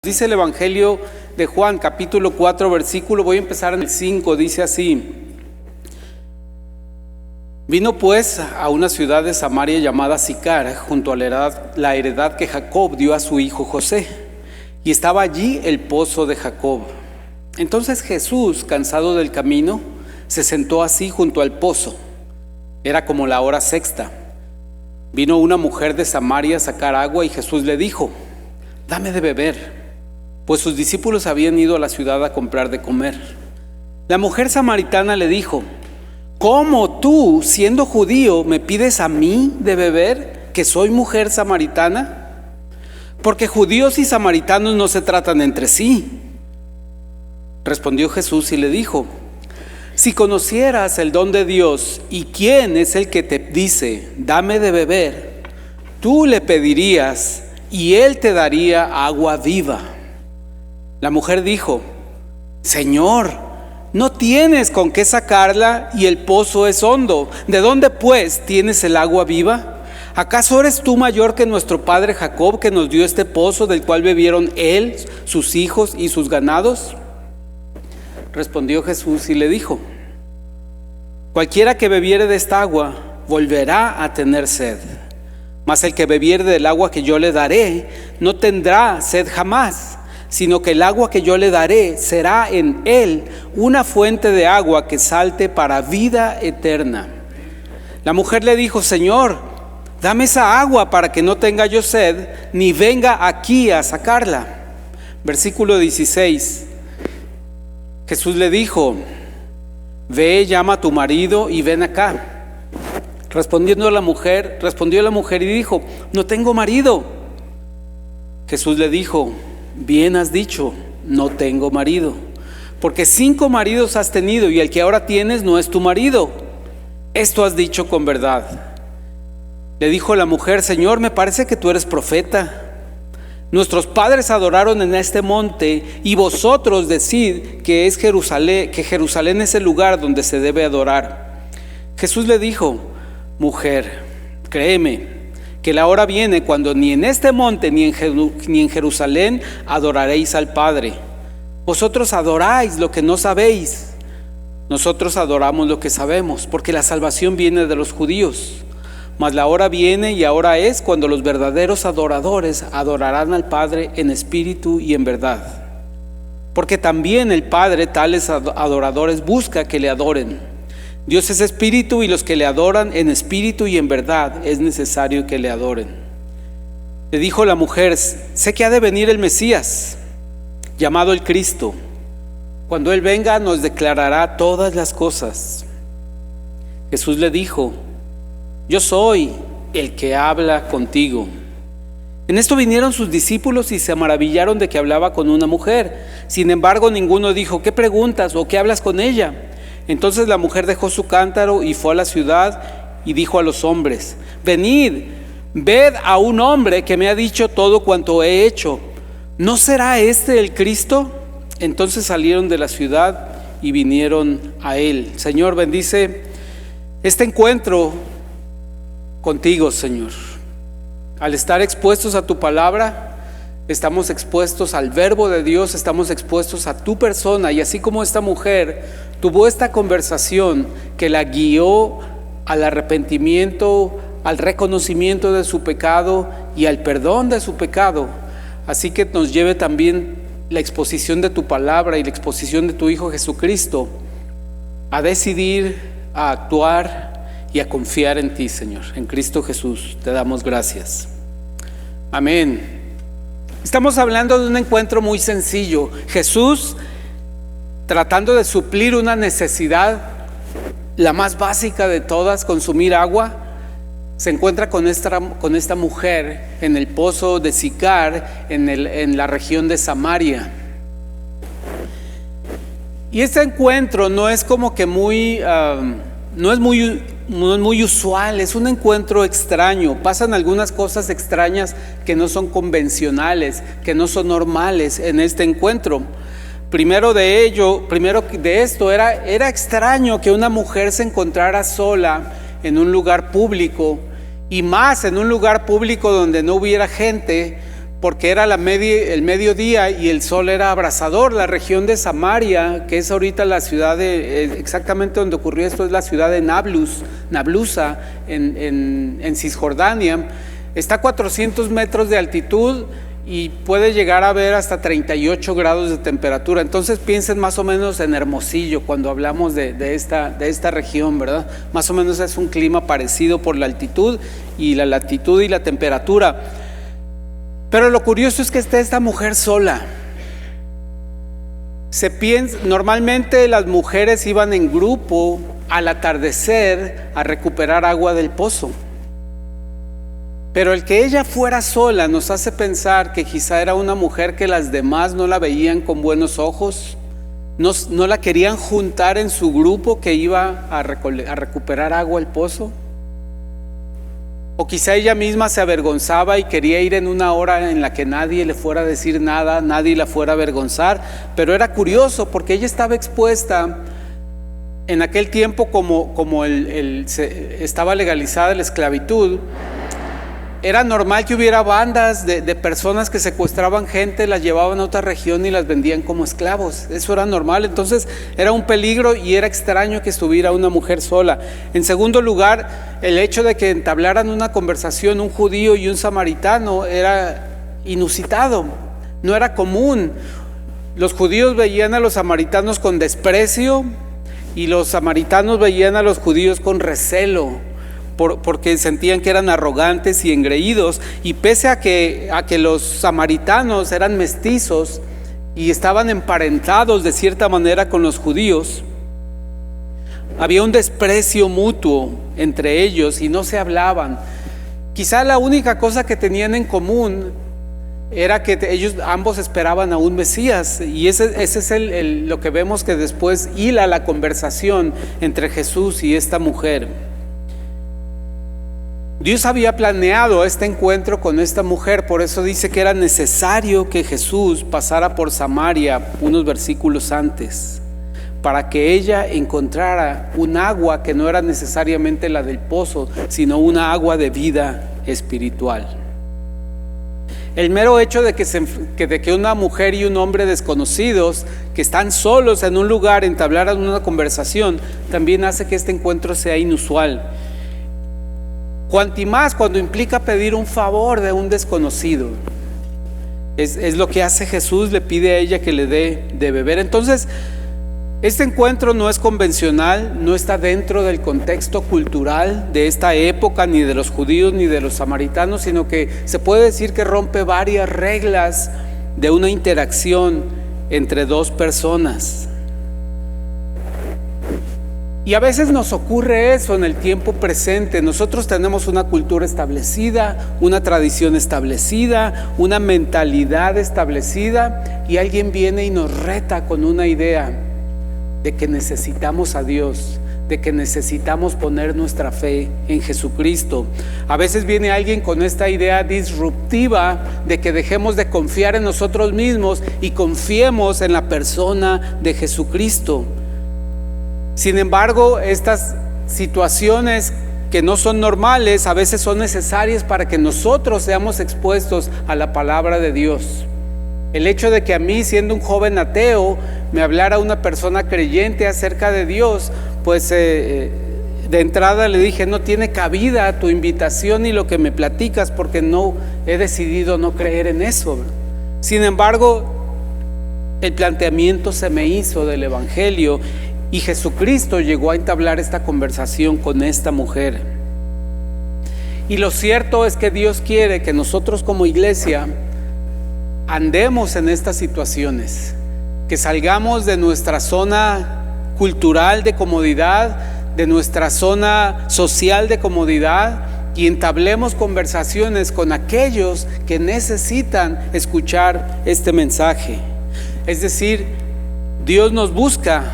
Dice el Evangelio de Juan, capítulo 4, versículo, voy a empezar en el 5, dice así: Vino pues a una ciudad de Samaria llamada Sicar, junto a la heredad que Jacob dio a su hijo José, y estaba allí el pozo de Jacob. Entonces Jesús, cansado del camino, se sentó así junto al pozo. Era como la hora sexta. Vino una mujer de Samaria a sacar agua y Jesús le dijo: Dame de beber, pues sus discípulos habían ido a la ciudad a comprar de comer. La mujer samaritana le dijo: ¿Cómo tú, siendo judío, me pides a mí de beber, que soy mujer samaritana? Porque judíos y samaritanos no se tratan entre sí. Respondió Jesús y le dijo: Si conocieras el don de Dios y quién es el que te dice, dame de beber, tú le pedirías y él te daría agua viva. La mujer dijo: Señor, no tienes con qué sacarla y el pozo es hondo. ¿De dónde pues tienes el agua viva? ¿Acaso eres tú mayor que nuestro padre Jacob, que nos dio este pozo del cual bebieron él, sus hijos y sus ganados? Respondió Jesús y le dijo: Cualquiera que bebiere de esta agua volverá a tener sed, mas el que bebiere del agua que yo le daré no tendrá sed jamás, sino que el agua que yo le daré será en él una fuente de agua que salte para vida eterna. La mujer le dijo: Señor, dame esa agua para que no tenga yo sed, ni venga aquí a sacarla. Versículo 16. Jesús le dijo: Ve, llama a tu marido y ven acá. Respondió la mujer y dijo: No tengo marido. Jesús le dijo: Bien has dicho, no tengo marido, porque 5 maridos has tenido y el que ahora tienes no es tu marido. Esto has dicho con verdad. Le dijo la mujer: Señor, me parece que tú eres profeta. Nuestros padres adoraron en este monte y vosotros decid que Jerusalén es el lugar donde se debe adorar. Jesús le dijo: Mujer, créeme que la hora viene cuando ni en este monte ni en Jerusalén adoraréis al Padre. Vosotros adoráis lo que no sabéis, nosotros adoramos lo que sabemos, porque la salvación viene de los judíos. Mas la hora viene y ahora es cuando los verdaderos adoradores adorarán al Padre en espíritu y en verdad. Porque también el Padre tales adoradores busca que le adoren. Dios es espíritu y los que le adoran en espíritu y en verdad es necesario que le adoren. Le dijo la mujer: Sé que ha de venir el Mesías, llamado el Cristo. Cuando Él venga nos declarará todas las cosas. Jesús le dijo: Yo soy el que habla contigo. En esto vinieron sus discípulos y se maravillaron de que hablaba con una mujer. Sin embargo, ninguno dijo: ¿Qué preguntas o qué hablas con ella? Entonces la mujer dejó su cántaro y fue a la ciudad y dijo a los hombres: Venid, ved a un hombre que me ha dicho todo cuanto he hecho. ¿No será este el Cristo? Entonces salieron de la ciudad y vinieron a él. Señor, bendice este encuentro contigo, Señor. Al estar expuestos a tu palabra, estamos expuestos al verbo de Dios, estamos expuestos a tu persona, y así como esta mujer tuvo esta conversación que la guió al arrepentimiento, al reconocimiento de su pecado y al perdón de su pecado, así que nos lleve también la exposición de tu palabra y la exposición de tu Hijo Jesucristo a decidir, a actuar y a confiar en ti, Señor. En Cristo Jesús te damos gracias. Amén. Estamos hablando de un encuentro muy sencillo. Jesús, tratando de suplir una necesidad, la más básica de todas, consumir agua, se encuentra con esta mujer en el pozo de Sicar, en la región de Samaria. Y este encuentro no es como que no es muy usual, es un encuentro extraño. Pasan algunas cosas extrañas que no son convencionales, que no son normales en este encuentro. Primero de esto, era extraño que una mujer se encontrara sola en un lugar público, y más en un lugar público donde no hubiera gente, porque era el mediodía y el sol era abrasador. La región de Samaria, que es ahorita la ciudad exactamente donde ocurrió esto, es la ciudad de Nablusa, en Cisjordania, está a 400 metros de altitud y puede llegar a ver hasta 38 grados de temperatura. Entonces piensen más o menos en Hermosillo cuando hablamos de esta región, ¿verdad? Más o menos es un clima parecido por la altitud y la latitud y la temperatura. Pero lo curioso es que está esta mujer sola. Normalmente las mujeres iban en grupo al atardecer a recuperar agua del pozo. Pero el que ella fuera sola nos hace pensar que quizá era una mujer que las demás no la veían con buenos ojos, no la querían juntar en su grupo que iba a recuperar agua al pozo. O quizá ella misma se avergonzaba y quería ir en una hora en la que nadie le fuera a decir nada, nadie la fuera a avergonzar. Pero era curioso porque ella estaba expuesta en aquel tiempo como estaba legalizada la esclavitud. Era normal que hubiera bandas de personas que secuestraban gente, las llevaban a otra región y las vendían como esclavos. Eso era normal, entonces era un peligro y era extraño que estuviera una mujer sola. En segundo lugar, el hecho de que entablaran una conversación un judío y un samaritano era inusitado, no era común. Los judíos veían a los samaritanos con desprecio y los samaritanos veían a los judíos con recelo, porque sentían que eran arrogantes y engreídos. Y pese a que los samaritanos eran mestizos y estaban emparentados de cierta manera con los judíos, había un desprecio mutuo entre ellos y no se hablaban. Quizá la única cosa que tenían en común era que ellos ambos esperaban a un Mesías, y ese es lo que vemos que después hila la conversación entre Jesús y esta mujer. Dios había planeado este encuentro con esta mujer, por eso dice que era necesario que Jesús pasara por Samaria unos versículos antes, para que ella encontrara un agua que no era necesariamente la del pozo, sino una agua de vida espiritual. El mero hecho de que una mujer y un hombre desconocidos que están solos en un lugar entablaran una conversación también hace que este encuentro sea inusual. Cuanti más cuando implica pedir un favor de un desconocido. Es lo que hace Jesús, le pide a ella que le dé de beber. Entonces, este encuentro no es convencional, no está dentro del contexto cultural de esta época, ni de los judíos ni de los samaritanos, sino que se puede decir que rompe varias reglas de una interacción entre dos personas. Y a veces nos ocurre eso en el tiempo presente. Nosotros tenemos una cultura establecida, una tradición establecida, una mentalidad establecida, y alguien viene y nos reta con una idea de que necesitamos a Dios, de que necesitamos poner nuestra fe en Jesucristo. A veces viene alguien con esta idea disruptiva de que dejemos de confiar en nosotros mismos y confiemos en la persona de Jesucristo. Sin embargo, estas situaciones que no son normales a veces son necesarias para que nosotros seamos expuestos a la palabra de Dios. El hecho de que a mí, siendo un joven ateo, me hablara una persona creyente acerca de Dios, pues de entrada le dije: no tiene cabida tu invitación y lo que me platicas, porque no he decidido no creer en eso. Sin embargo, el planteamiento se me hizo del Evangelio y Jesucristo llegó a entablar esta conversación con esta mujer. Y lo cierto es que Dios quiere que nosotros como iglesia andemos en estas situaciones, que salgamos de nuestra zona cultural de comodidad, de nuestra zona social de comodidad, y entablemos conversaciones con aquellos que necesitan escuchar este mensaje. Es decir, Dios nos busca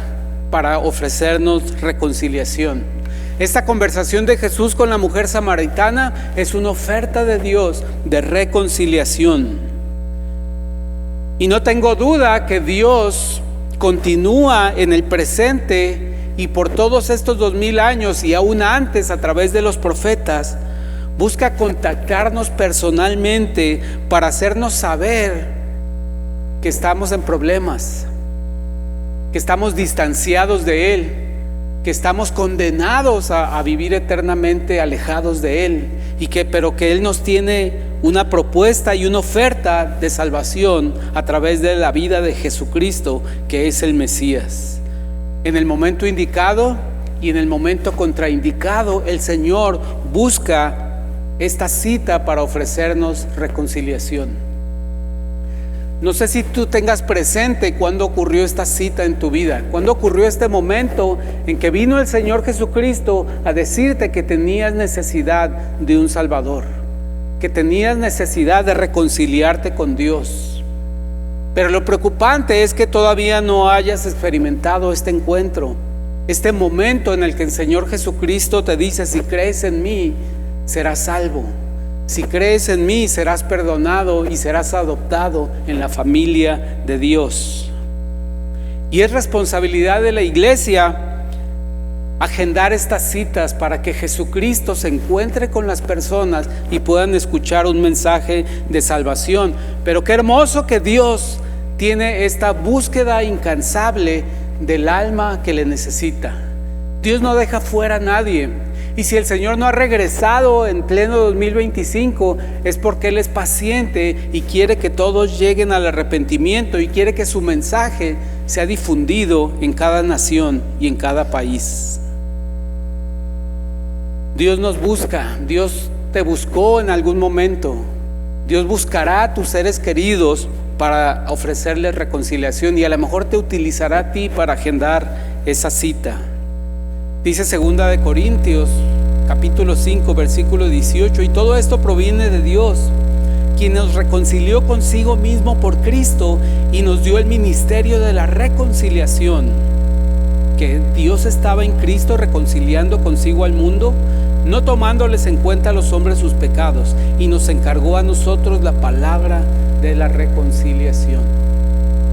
para ofrecernos reconciliación. Esta conversación de Jesús con la mujer samaritana es una oferta de Dios de reconciliación. Y no tengo duda que Dios continúa en el presente y por todos estos 2000 años y aún antes a través de los profetas, busca contactarnos personalmente para hacernos saber que estamos en problemas, que estamos distanciados de Él, que estamos condenados a vivir eternamente alejados de Él, pero que Él nos tiene una propuesta y una oferta de salvación a través de la vida de Jesucristo, que es el Mesías. En el momento indicado y en el momento contraindicado, el Señor busca esta cita para ofrecernos reconciliación. No sé si tú tengas presente cuándo ocurrió esta cita en tu vida, cuándo ocurrió este momento en que vino el Señor Jesucristo a decirte que tenías necesidad de un Salvador, que tenías necesidad de reconciliarte con Dios. Pero lo preocupante es que todavía no hayas experimentado este encuentro, este momento en el que el Señor Jesucristo te dice: si crees en mí, serás salvo. Si crees en mí, serás perdonado y serás adoptado en la familia de Dios. Y es responsabilidad de la iglesia agendar estas citas para que Jesucristo se encuentre con las personas y puedan escuchar un mensaje de salvación. Pero qué hermoso que Dios tiene esta búsqueda incansable del alma que le necesita. Dios no deja fuera a nadie. Y si el Señor no ha regresado en pleno 2025, es porque Él es paciente y quiere que todos lleguen al arrepentimiento y quiere que su mensaje sea difundido en cada nación y en cada país. Dios nos busca, Dios te buscó en algún momento. Dios buscará a tus seres queridos para ofrecerles reconciliación y a lo mejor te utilizará a ti para agendar esa cita. Dice 2 de Corintios, capítulo 5, versículo 18, y todo esto proviene de Dios, quien nos reconcilió consigo mismo por Cristo y nos dio el ministerio de la reconciliación. Que Dios estaba en Cristo reconciliando consigo al mundo, no tomándoles en cuenta a los hombres sus pecados, y nos encargó a nosotros la palabra de la reconciliación.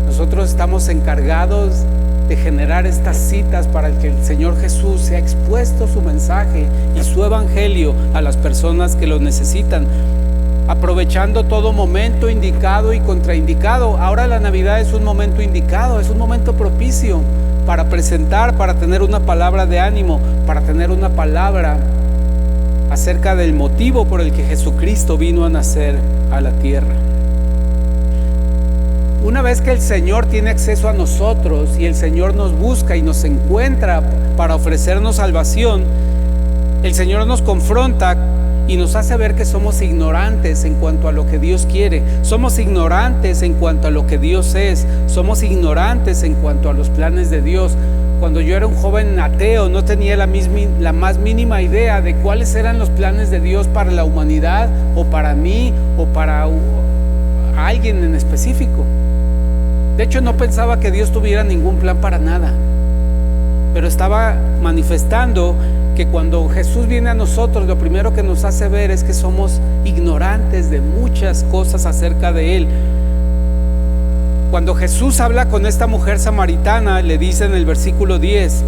Nosotros estamos encargados de generar estas citas para que el Señor Jesús sea expuesto su mensaje y su evangelio a las personas que lo necesitan, aprovechando todo momento indicado y contraindicado. Ahora la Navidad es un momento indicado, es un momento propicio para presentar, para tener una palabra de ánimo, para tener una palabra acerca del motivo por el que Jesucristo vino a nacer a la tierra. Una vez que el Señor tiene acceso a nosotros y el Señor nos busca y nos encuentra para ofrecernos salvación, el Señor nos confronta y nos hace ver que somos ignorantes en cuanto a lo que Dios quiere, somos ignorantes en cuanto a lo que Dios es, somos ignorantes en cuanto a los planes de Dios. Cuando yo era un joven ateo, no tenía la más mínima idea de cuáles eran los planes de Dios para la humanidad, o para mí, o para alguien en específico. De hecho, no pensaba que Dios tuviera ningún plan para nada, pero estaba manifestando que cuando Jesús viene a nosotros, lo primero que nos hace ver es que somos ignorantes de muchas cosas acerca de Él. Cuando Jesús habla con esta mujer samaritana, le dice en el versículo 10: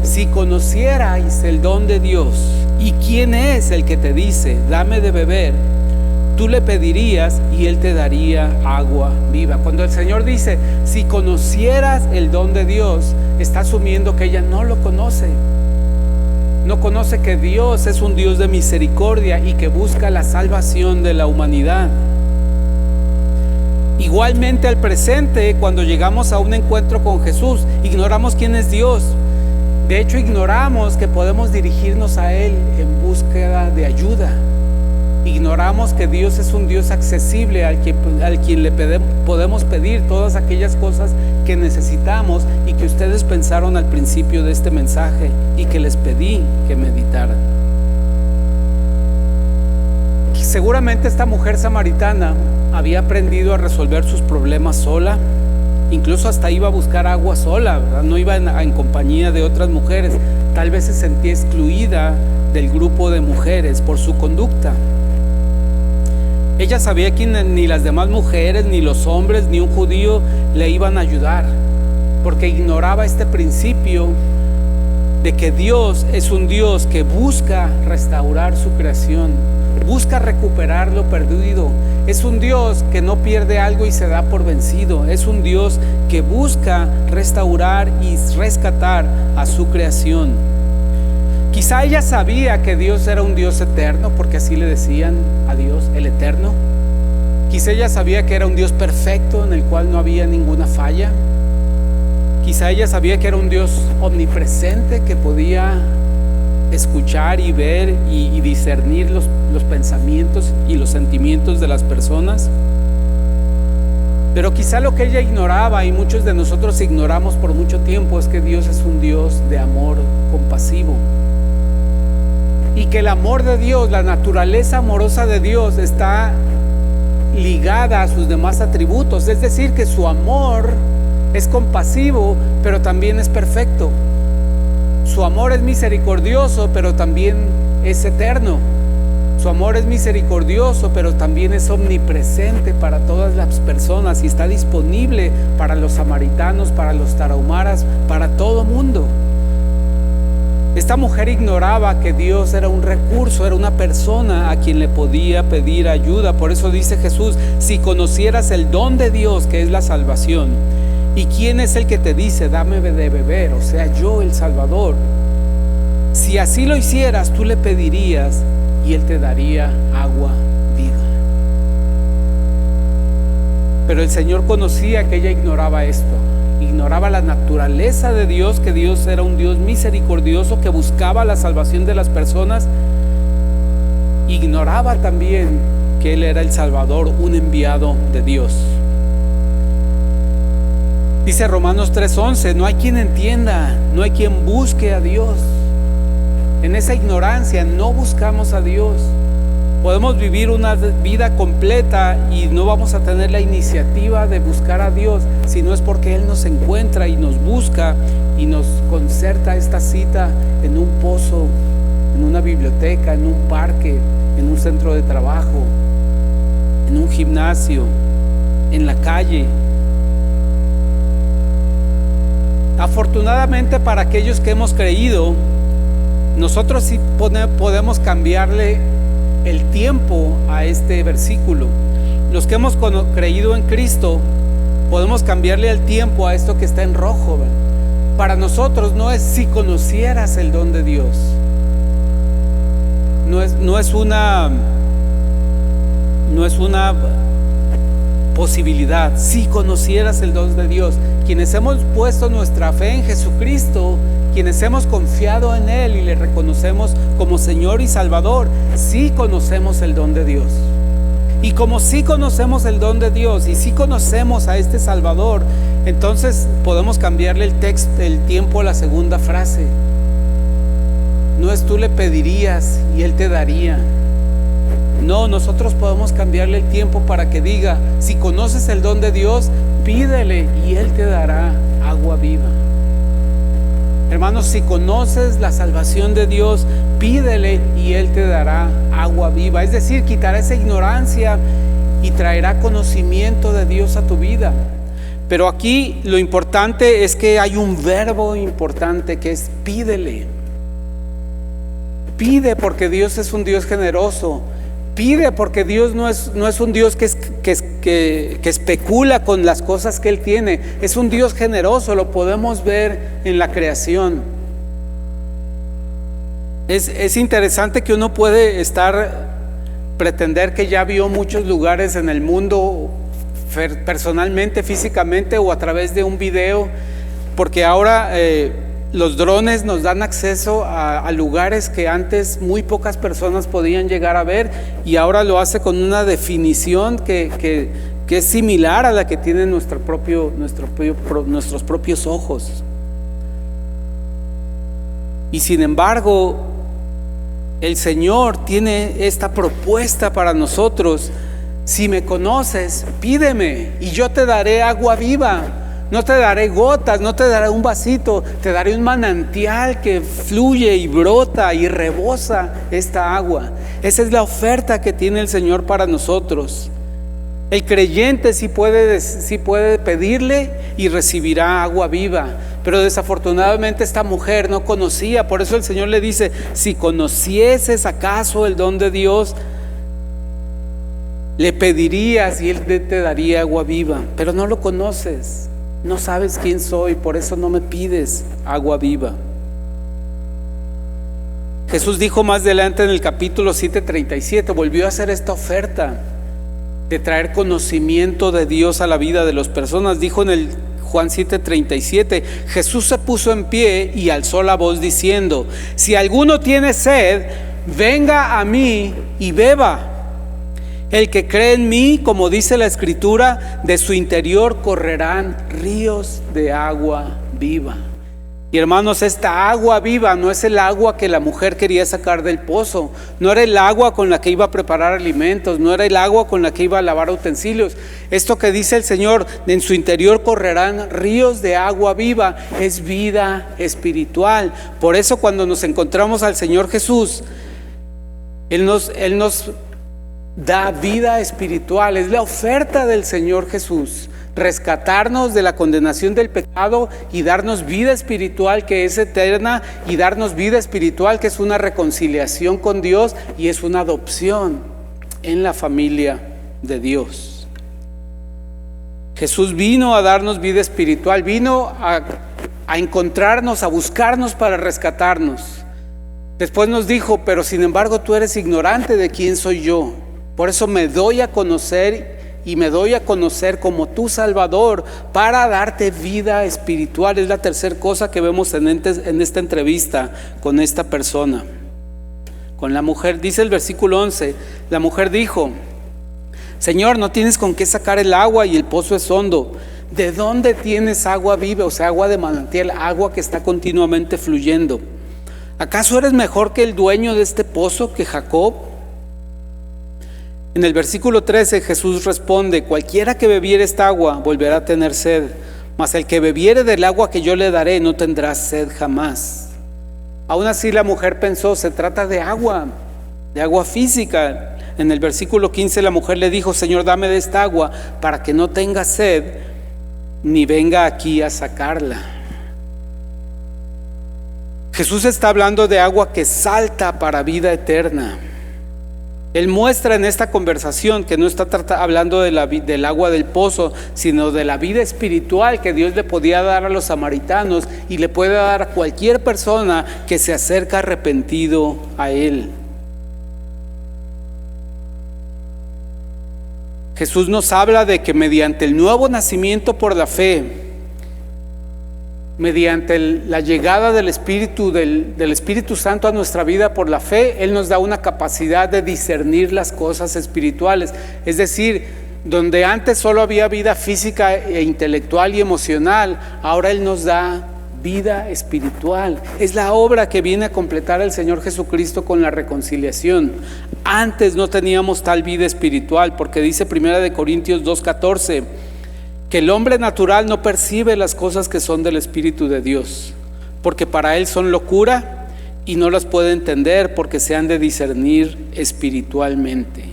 si conocierais el don de Dios y quién es el que te dice, dame de beber, tú le pedirías y Él te daría agua viva. Cuando el Señor dice, si conocieras el don de Dios, está asumiendo que ella no lo conoce. No conoce que Dios es un Dios de misericordia y que busca la salvación de la humanidad. Igualmente al presente, cuando llegamos a un encuentro con Jesús, ignoramos quién es Dios. De hecho, ignoramos que podemos dirigirnos a Él en búsqueda de ayuda. Ignoramos que Dios es un Dios accesible al quien le podemos pedir todas aquellas cosas que necesitamos y que ustedes pensaron al principio de este mensaje y que les pedí que meditaran. Seguramente esta mujer samaritana había aprendido a resolver sus problemas sola, incluso hasta iba a buscar agua sola, ¿verdad? No iba en compañía de otras mujeres. Tal vez se sentía excluida del grupo de mujeres por su conducta. Ella sabía que ni las demás mujeres, ni los hombres, ni un judío le iban a ayudar, porque ignoraba este principio de que Dios es un Dios que busca restaurar su creación, busca recuperar lo perdido. Es un Dios que no pierde algo y se da por vencido. Es un Dios que busca restaurar y rescatar a su creación. Quizá ella sabía que Dios era un Dios eterno, porque así le decían a Dios, el eterno. Quizá ella sabía que era un Dios perfecto en el cual no había ninguna falla. Quizá ella sabía que era un Dios omnipresente que podía escuchar y ver y discernir los pensamientos y los sentimientos de las personas. Pero quizá lo que ella ignoraba, y muchos de nosotros ignoramos por mucho tiempo, es que Dios es un Dios de amor compasivo. Y que el amor de Dios, la naturaleza amorosa de Dios, está ligada a sus demás atributos. Es decir, que su amor es compasivo, pero también es perfecto. Su amor es misericordioso, pero también es eterno. Su amor es misericordioso, pero también es omnipresente para todas las personas y está disponible para los samaritanos, para los tarahumaras, para todo mundo. Esta mujer ignoraba que Dios era un recurso, era una persona a quien le podía pedir ayuda. Por eso dice Jesús: si conocieras el don de Dios, que es la salvación, ¿y quién es el que te dice dame de beber? O sea, yo, el Salvador. Si así lo hicieras, tú le pedirías y Él te daría agua viva. Pero el Señor conocía que ella ignoraba esto. Ignoraba la naturaleza de Dios, que Dios era un Dios misericordioso que buscaba la salvación de las personas. Ignoraba también que Él era el Salvador, un enviado de Dios. Dice Romanos 3:11, no hay quien entienda, no hay quien busque a Dios. En esa ignorancia no buscamos a Dios. Podemos vivir una vida completa y no vamos a tener la iniciativa de buscar a Dios, si no es porque Él nos encuentra y nos busca y nos concerta esta cita en un pozo, en una biblioteca, en un parque, en un centro de trabajo, en un gimnasio, en la calle. Afortunadamente para aquellos que hemos creído, nosotros sí podemos cambiarle el tiempo a este versículo. Los que hemos creído en Cristo podemos cambiarle el tiempo a esto que está en rojo. Para nosotros no es si conocieras el don de Dios. No es una posibilidad. Si conocieras el don de Dios, quienes hemos puesto nuestra fe en Jesucristo, quienes hemos confiado en Él y le reconocemos como Señor y Salvador, sí conocemos el don de Dios. Y como sí conocemos el don de Dios y sí conocemos a este Salvador, entonces podemos cambiarle el tiempo a la segunda frase. No es tú le pedirías y Él te daría. No, nosotros podemos cambiarle el tiempo para que diga: si conoces el don de Dios, pídele y Él te dará agua viva. Hermanos, si conoces la salvación de Dios, pídele y Él te dará agua viva. Es decir, quitará esa ignorancia y traerá conocimiento de Dios a tu vida. Pero aquí lo importante es que hay un verbo importante que es pídele. Pide porque Dios es un Dios generoso. Pide porque Dios no es un Dios que especula con las cosas que Él tiene. Es un Dios generoso, lo podemos ver en la creación. Es interesante que uno puede pretender que ya vio muchos lugares en el mundo personalmente, físicamente o a través de un video, porque ahora los drones nos dan acceso a lugares que antes muy pocas personas podían llegar a ver, y ahora lo hace con una definición que es similar a la que tienen nuestros propios ojos. Y sin embargo, el Señor tiene esta propuesta para nosotros: si me conoces, pídeme y yo te daré agua viva. No te daré gotas, no te daré un vasito, te daré un manantial que fluye y brota y rebosa esta agua. Esa es la oferta que tiene el Señor para nosotros. El creyente sí puede pedirle y recibirá agua viva. Pero desafortunadamente esta mujer no conocía. Por eso el Señor le dice: si conocieses acaso el don de Dios, Le pedirías y Él te daría agua viva, pero no lo conoces, no sabes quién soy, por eso no me pides agua viva. Jesús dijo más adelante en el capítulo 7:37, volvió a hacer esta oferta de traer conocimiento de Dios a la vida de las personas. Dijo en el Juan 7:37, Jesús se puso en pie y alzó la voz diciendo: si alguno tiene sed, venga a mí y beba. El que cree en mí, como dice la Escritura, de su interior correrán ríos de agua viva. Y hermanos, esta agua viva no es el agua que la mujer quería sacar del pozo, no era el agua con la que iba a preparar alimentos, no era el agua con la que iba a lavar utensilios. Esto que dice el Señor, en su interior correrán ríos de agua viva, es vida espiritual. Por eso cuando nos encontramos al Señor Jesús, Él nos da vida espiritual. Es la oferta del Señor Jesús, rescatarnos de la condenación del pecado y darnos vida espiritual que es eterna, y darnos vida espiritual que es una reconciliación con Dios y es una adopción en la familia de Dios. Jesús vino a darnos vida espiritual, vino a encontrarnos, a buscarnos para rescatarnos. Después nos dijo: pero sin embargo tú eres ignorante de quién soy yo. Por eso me doy a conocer, y me doy a conocer como tu Salvador, para darte vida espiritual. Es la tercera cosa que vemos en esta entrevista con esta persona, con la mujer. Dice el versículo 11, la mujer dijo: Señor, no tienes con qué sacar el agua y el pozo es hondo. ¿De dónde tienes agua viva? O sea, agua de manantial, agua que está continuamente fluyendo. ¿Acaso eres mejor que el dueño de este pozo, que Jacob? En el versículo 13 Jesús responde: cualquiera que bebiere esta agua volverá a tener sed, mas el que bebiere del agua que yo le daré no tendrá sed jamás. Aún así la mujer pensó: se trata de agua física. En el versículo 15 la mujer le dijo: Señor, dame de esta agua para que no tenga sed ni venga aquí a sacarla. Jesús está hablando de agua que salta para vida eterna. Él muestra en esta conversación que no está hablando del agua del pozo, sino de la vida espiritual que Dios le podía dar a los samaritanos y le puede dar a cualquier persona que se acerca arrepentido a Él. Jesús nos habla de que mediante el nuevo nacimiento por la fe, mediante la llegada del Espíritu Santo a nuestra vida por la fe, Él nos da una capacidad de discernir las cosas espirituales. Es decir, donde antes solo había vida física e intelectual y emocional, ahora Él nos da vida espiritual. Es la obra que viene a completar el Señor Jesucristo con la reconciliación. Antes no teníamos tal vida espiritual, porque dice 1 Corintios 2:14 que el hombre natural no percibe las cosas que son del Espíritu de Dios, porque para él son locura y no las puede entender, porque se han de discernir espiritualmente.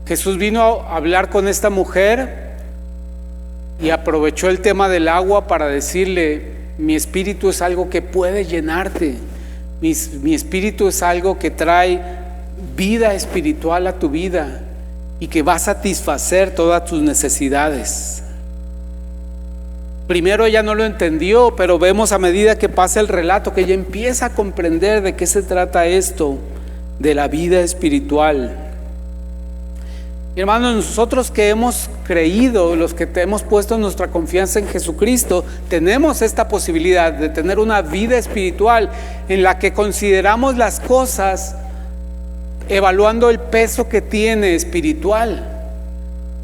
Jesús vino a hablar con esta mujer y aprovechó el tema del agua para decirle: mi espíritu es algo que puede llenarte, mi espíritu es algo que trae vida espiritual a tu vida y que va a satisfacer todas tus necesidades. Primero ella no lo entendió, pero vemos a medida que pasa el relato que ella empieza a comprender de qué se trata esto de la vida espiritual. Hermanos, nosotros que hemos creído, los que hemos puesto nuestra confianza en Jesucristo, tenemos esta posibilidad de tener una vida espiritual en la que consideramos las cosas evaluando el peso que tiene espiritual.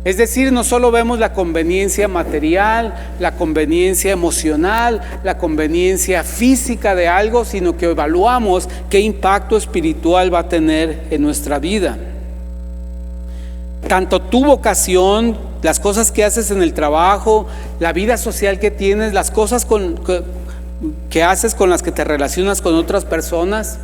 Es decir, no solo vemos la conveniencia material, la conveniencia emocional, la conveniencia física de algo, sino que evaluamos qué impacto espiritual va a tener en nuestra vida. Tanto tu vocación, las cosas que haces en el trabajo, la vida social que tienes, las cosas que haces con las que te relacionas con otras personas,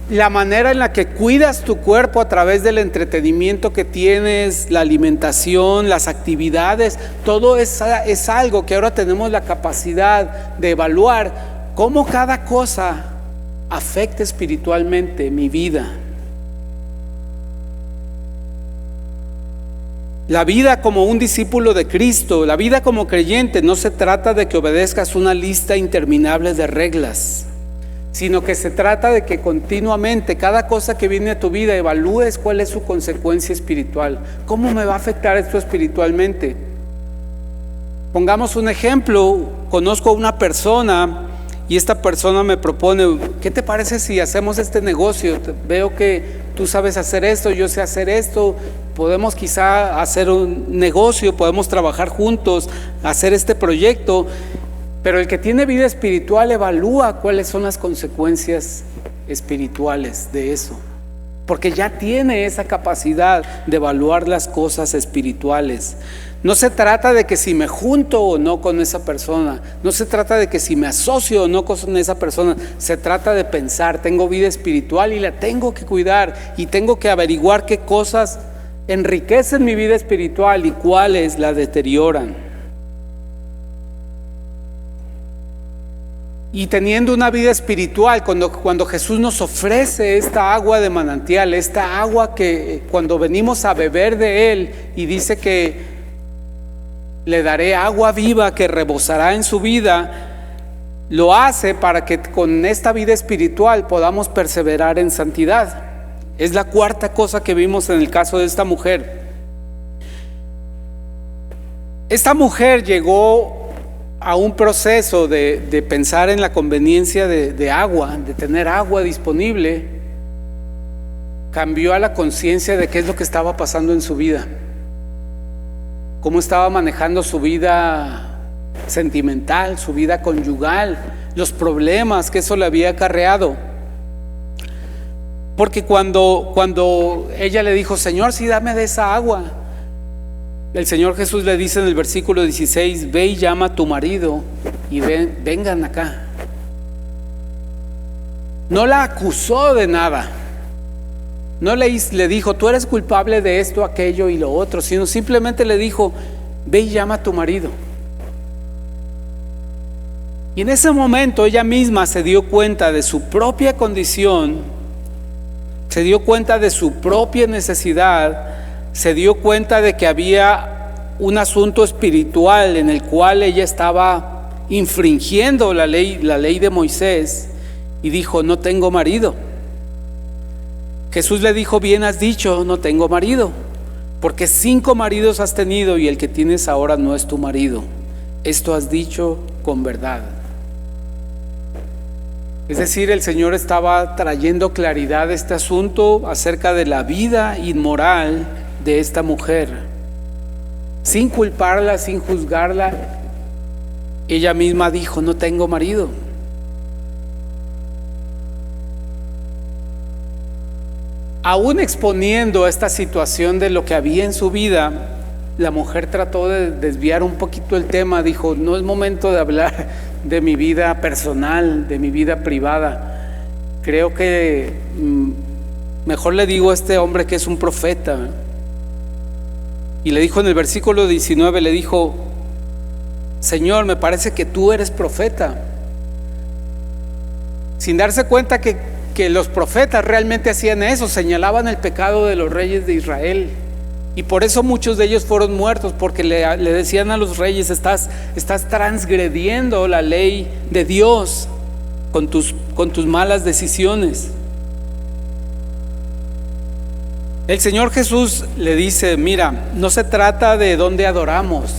la manera en la que cuidas tu cuerpo a través del entretenimiento que tienes, la alimentación, las actividades, todo es algo que ahora tenemos la capacidad de evaluar cómo cada cosa afecta espiritualmente mi vida. La vida como un discípulo de Cristo, la vida como creyente, no se trata de que obedezcas una lista interminable de reglas, sino que se trata de que continuamente, cada cosa que viene a tu vida, evalúes cuál es su consecuencia espiritual. ¿Cómo me va a afectar esto espiritualmente? Pongamos un ejemplo. Conozco a una persona y esta persona me propone: ¿qué te parece si hacemos este negocio? Veo que tú sabes hacer esto, yo sé hacer esto, podemos quizá hacer un negocio, podemos trabajar juntos, hacer este proyecto. Pero el que tiene vida espiritual evalúa cuáles son las consecuencias espirituales de eso, porque ya tiene esa capacidad de evaluar las cosas espirituales. No se trata de que si me junto o no con esa persona, no se trata de que si me asocio o no con esa persona, se trata de pensar: tengo vida espiritual y la tengo que cuidar, y tengo que averiguar qué cosas enriquecen mi vida espiritual y cuáles la deterioran. Y teniendo una vida espiritual, cuando Jesús nos ofrece esta agua de manantial, esta agua que cuando venimos a beber de Él, y dice que le daré agua viva que rebosará en su vida, lo hace para que con esta vida espiritual podamos perseverar en santidad. Es la cuarta cosa que vimos en el caso de esta mujer. Esta mujer llegó a un proceso de pensar en la conveniencia de agua, de tener agua disponible. Cambió a la conciencia de qué es lo que estaba pasando en su vida, cómo estaba manejando su vida sentimental, su vida conyugal, los problemas que eso le había acarreado. Porque cuando ella le dijo: Señor, sí, dame de esa agua, el Señor Jesús le dice en el versículo 16: ve y llama a tu marido y vengan acá. No la acusó de nada, no le dijo: tú eres culpable de esto, aquello y lo otro, sino simplemente le dijo: ve y llama a tu marido. Y en ese momento ella misma se dio cuenta de su propia condición, se dio cuenta de su propia necesidad, se dio cuenta de que había un asunto espiritual en el cual ella estaba infringiendo la ley de Moisés, y dijo: no tengo marido. Jesús le dijo: bien has dicho, no tengo marido, porque 5 maridos has tenido y el que tienes ahora no es tu marido. Esto has dicho con verdad. Es decir, el Señor estaba trayendo claridad a este asunto acerca de la vida inmoral de esta mujer, sin culparla, sin juzgarla. Ella misma dijo: no tengo marido. Aún exponiendo esta situación de lo que había en su vida, la mujer trató de desviar un poquito el tema. Dijo: no es momento de hablar de mi vida personal, de mi vida privada. Creo que mejor le digo a este hombre que es un profeta. Y le dijo en el versículo 19, le dijo: Señor, me parece que tú eres profeta. Sin darse cuenta que los profetas realmente hacían eso, señalaban el pecado de los reyes de Israel. Y por eso muchos de ellos fueron muertos, porque le decían a los reyes: estás transgrediendo la ley de Dios con tus malas decisiones. El Señor Jesús le dice: mira, no se trata de dónde adoramos,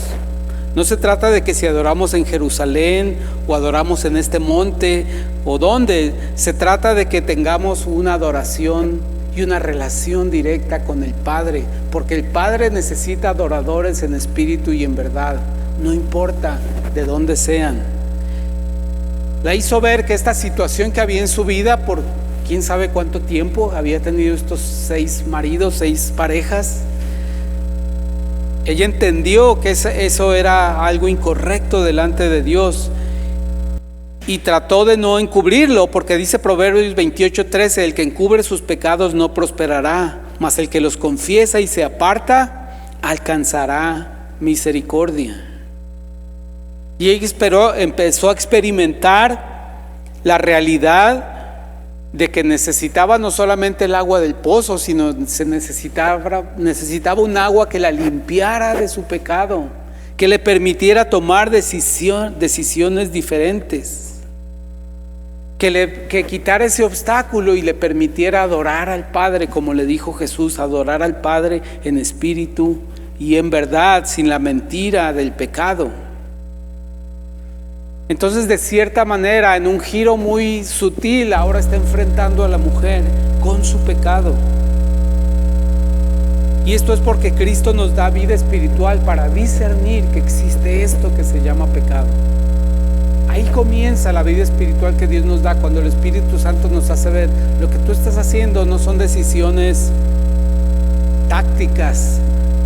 no se trata de que si adoramos en Jerusalén o adoramos en este monte o dónde. Se trata de que tengamos una adoración y una relación directa con el Padre, porque el Padre necesita adoradores en espíritu y en verdad, no importa de dónde sean. La hizo ver que esta situación que había en su vida, por quién sabe cuánto tiempo, había tenido estos 6 maridos, 6 parejas. Ella entendió que eso era algo incorrecto delante de Dios y trató de no encubrirlo, porque dice Proverbios 28:13: el que encubre sus pecados no prosperará, mas el que los confiesa y se aparta alcanzará misericordia. Y ella empezó a experimentar la realidad de que necesitaba no solamente el agua del pozo, sino se necesitaba un agua que la limpiara de su pecado, que le permitiera tomar decisiones diferentes, que quitara ese obstáculo y le permitiera adorar al Padre, como le dijo Jesús, adorar al Padre en espíritu y en verdad, sin la mentira del pecado. Entonces, de cierta manera, en un giro muy sutil, ahora está enfrentando a la mujer con su pecado. Y esto es porque Cristo nos da vida espiritual para discernir que existe esto que se llama pecado. Ahí comienza la vida espiritual que Dios nos da, cuando el Espíritu Santo nos hace ver lo que tú estás haciendo no son decisiones tácticas,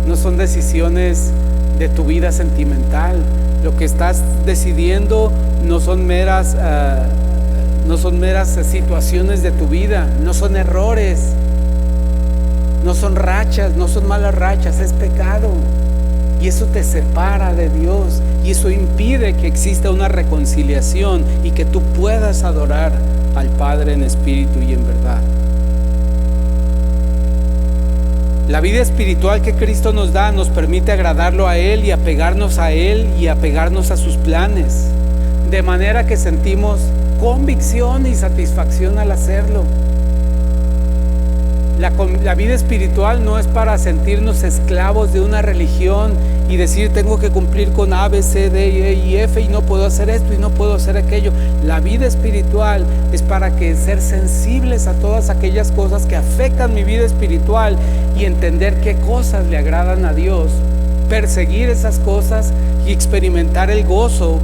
no son decisiones de tu vida sentimental. Lo que estás decidiendo no son meras situaciones de tu vida, no son errores, no son rachas, no son malas rachas, es pecado. Y eso te separa de Dios, y eso impide que exista una reconciliación y que tú puedas adorar al Padre en espíritu y en verdad. La vida espiritual que Cristo nos da nos permite agradarlo a Él y apegarnos a Él y apegarnos a sus planes, de manera que sentimos convicción y satisfacción al hacerlo. La vida espiritual no es para sentirnos esclavos de una religión y decir tengo que cumplir con A, B, C, D, E y F y no puedo hacer esto y no puedo hacer aquello. La vida espiritual es para ser sensibles a todas aquellas cosas que afectan mi vida espiritual y entender qué cosas le agradan a Dios, perseguir esas cosas y experimentar el gozo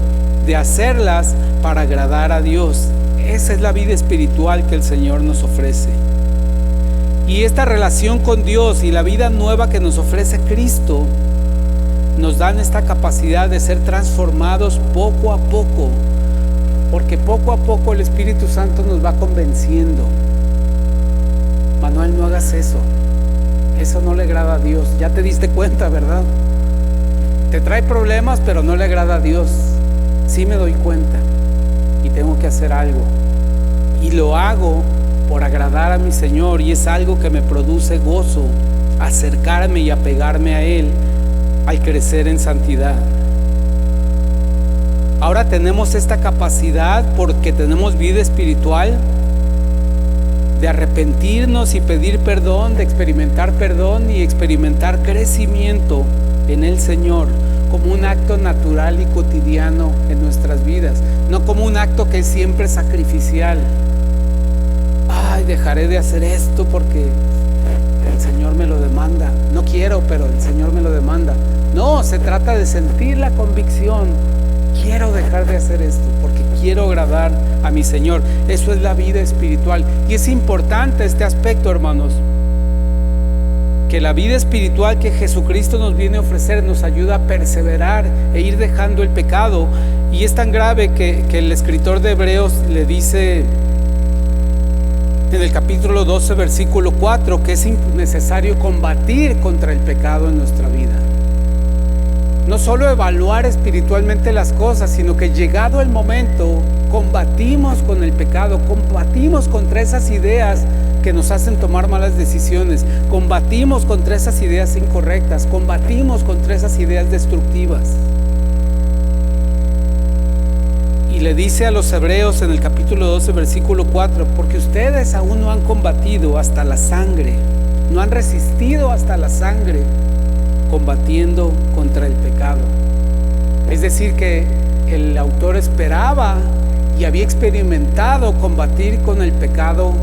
de hacerlas para agradar a Dios. Esa es la vida espiritual que el Señor nos ofrece. Y esta relación con Dios y la vida nueva que nos ofrece Cristo nos dan esta capacidad de ser transformados poco a poco, porque poco a poco el Espíritu Santo nos va convenciendo. Manuel, no hagas eso no le agrada a Dios. Ya te diste cuenta, ¿verdad? Te trae problemas, pero no le agrada a Dios. Sí me doy cuenta y tengo que hacer algo, y lo hago por agradar a mi Señor, y es algo que me produce gozo, acercarme y apegarme a Él al crecer en santidad. Ahora tenemos esta capacidad, porque tenemos vida espiritual, de arrepentirnos y pedir perdón, de experimentar perdón y experimentar crecimiento en el Señor como un acto natural y cotidiano en nuestras vidas, no como un acto que es siempre sacrificial. Ay, dejaré de hacer esto porque el Señor me lo demanda. No quiero, pero el Señor me lo demanda. No, se trata de sentir la convicción. Quiero dejar de hacer esto porque quiero agradar a mi Señor. Eso es la vida espiritual. Y es importante este aspecto, hermanos, que la vida espiritual que Jesucristo nos viene a ofrecer nos ayuda a perseverar e ir dejando el pecado. Y es tan grave que el escritor de Hebreos le dice en el capítulo 12, versículo 4, que es necesario combatir contra el pecado en nuestra vida. No solo evaluar espiritualmente las cosas, sino que llegado el momento, combatimos con el pecado, combatimos contra esas ideas que nos hacen tomar malas decisiones, combatimos contra esas ideas incorrectas, combatimos contra esas ideas destructivas. Y le dice a los hebreos en el capítulo 12, versículo 4, porque ustedes aún no han combatido hasta la sangre, no han resistido hasta la sangre, combatiendo contra el pecado. Es decir, que el autor esperaba y había experimentado combatir con el pecado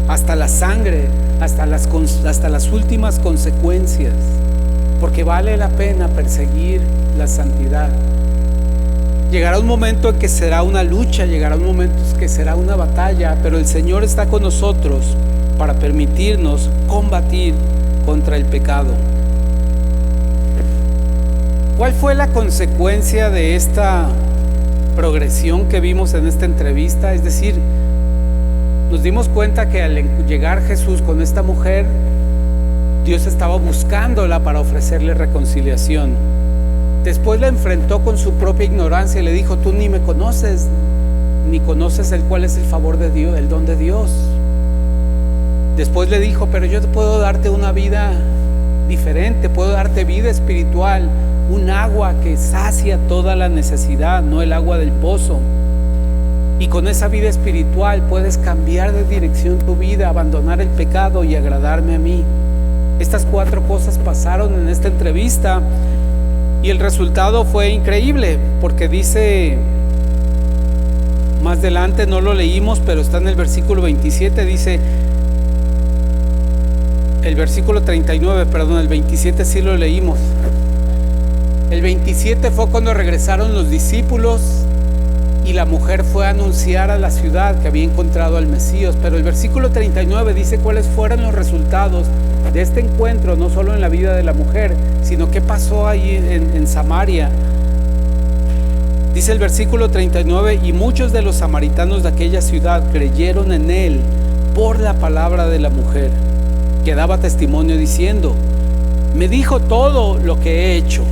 hasta la sangre, hasta las últimas consecuencias, porque vale la pena perseguir la santidad. Llegará un momento en que será una lucha, llegará un momento en que será una batalla, pero el Señor está con nosotros para permitirnos combatir contra el pecado. ¿Cuál fue la consecuencia de esta progresión que vimos en esta entrevista? Es decir, nos dimos cuenta que al llegar Jesús con esta mujer, Dios estaba buscándola para ofrecerle reconciliación. Después la enfrentó con su propia ignorancia y le dijo: tú ni me conoces, ni conoces cuál es el favor de Dios, el don de Dios. Después le dijo: pero yo te puedo darte una vida diferente, puedo darte vida espiritual, un agua que sacia toda la necesidad, no el agua del pozo. Y con esa vida espiritual puedes cambiar de dirección tu vida, abandonar el pecado y agradarme a mí. Estas 4 cosas pasaron en esta entrevista y el resultado fue increíble, porque dice más adelante, no lo leímos, pero está en el versículo 27, dice, el versículo 39, perdón, el 27 sí lo leímos. El 27 fue cuando regresaron los discípulos y la mujer fue a anunciar a la ciudad que había encontrado al Mesías. Pero el versículo 39 dice cuáles fueron los resultados de este encuentro, no solo en la vida de la mujer, sino qué pasó ahí en Samaria. Dice el versículo 39: y muchos de los samaritanos de aquella ciudad creyeron en él por la palabra de la mujer, que daba testimonio diciendo: me dijo todo lo que he hecho.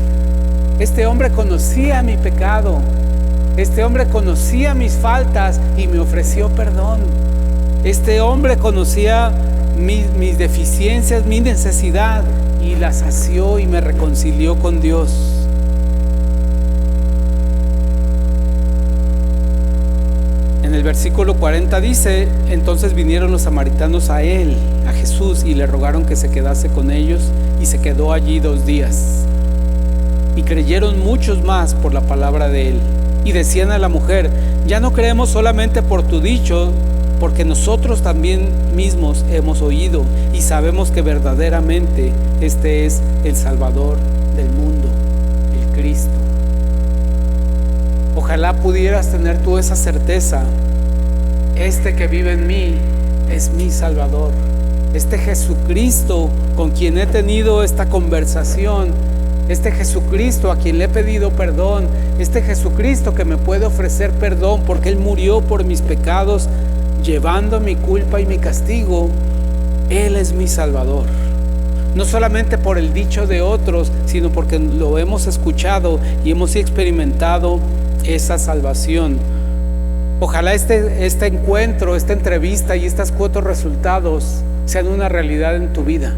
Este hombre conocía mi pecado, este hombre conocía mis faltas y me ofreció perdón. Este hombre conocía mis deficiencias, mi necesidad, y la sació y me reconcilió con Dios. En el versículo 40 dice: entonces vinieron los samaritanos a él, a Jesús, y le rogaron que se quedase con ellos, y se quedó allí 2 días. Y creyeron muchos más por la palabra de él. Y decían a la mujer: ya no creemos solamente por tu dicho, porque nosotros también mismos hemos oído y sabemos que verdaderamente este es el Salvador del mundo, el Cristo. Ojalá pudieras tener tú esa certeza: este que vive en mí es mi Salvador. Este Jesucristo con quien he tenido esta conversación, este Jesucristo a quien le he pedido perdón, este Jesucristo que me puede ofrecer perdón porque Él murió por mis pecados, llevando mi culpa y mi castigo. Él es mi Salvador. No solamente por el dicho de otros, sino porque lo hemos escuchado y hemos experimentado esa salvación. Ojalá este encuentro, esta entrevista y estos 4 resultados sean una realidad en tu vida.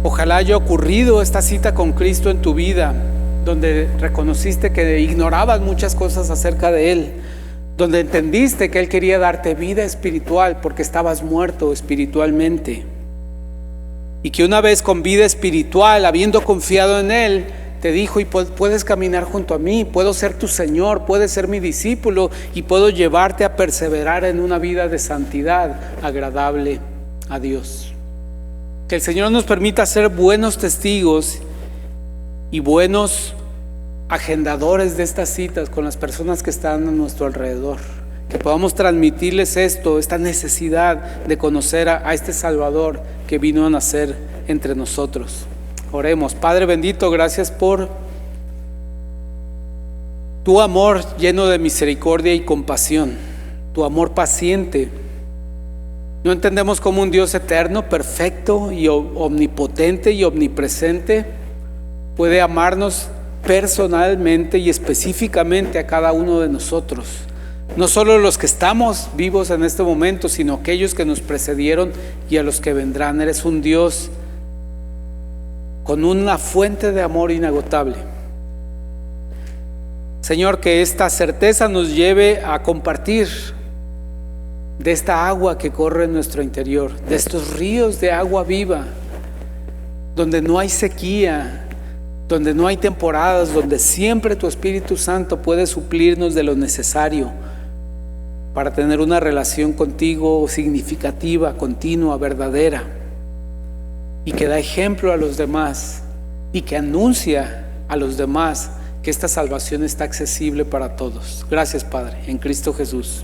Ojalá haya ocurrido esta cita con Cristo en tu vida, donde reconociste que ignorabas muchas cosas acerca de Él, donde entendiste que Él quería darte vida espiritual porque estabas muerto espiritualmente, y que una vez con vida espiritual, habiendo confiado en Él, te dijo: y puedes caminar junto a mí, puedo ser tu Señor, puedes ser mi discípulo y puedo llevarte a perseverar en una vida de santidad agradable a Dios. Que el Señor nos permita ser buenos testigos y buenos agendadores de estas citas con las personas que están a nuestro alrededor. Que podamos transmitirles esta necesidad de conocer a este Salvador que vino a nacer entre nosotros. Oremos. Padre bendito, gracias por tu amor lleno de misericordia y compasión, tu amor paciente. No entendemos cómo un Dios eterno, perfecto y omnipotente y omnipresente puede amarnos personalmente y específicamente a cada uno de nosotros. No solo los que estamos vivos en este momento, sino aquellos que nos precedieron y a los que vendrán. Eres un Dios con una fuente de amor inagotable. Señor, que esta certeza nos lleve a compartir de esta agua que corre en nuestro interior, de estos ríos de agua viva, donde no hay sequía, donde no hay temporadas, donde siempre tu Espíritu Santo puede suplirnos de lo necesario para tener una relación contigo significativa, continua, verdadera, y que da ejemplo a los demás y que anuncia a los demás que esta salvación está accesible para todos. Gracias, Padre, en Cristo Jesús.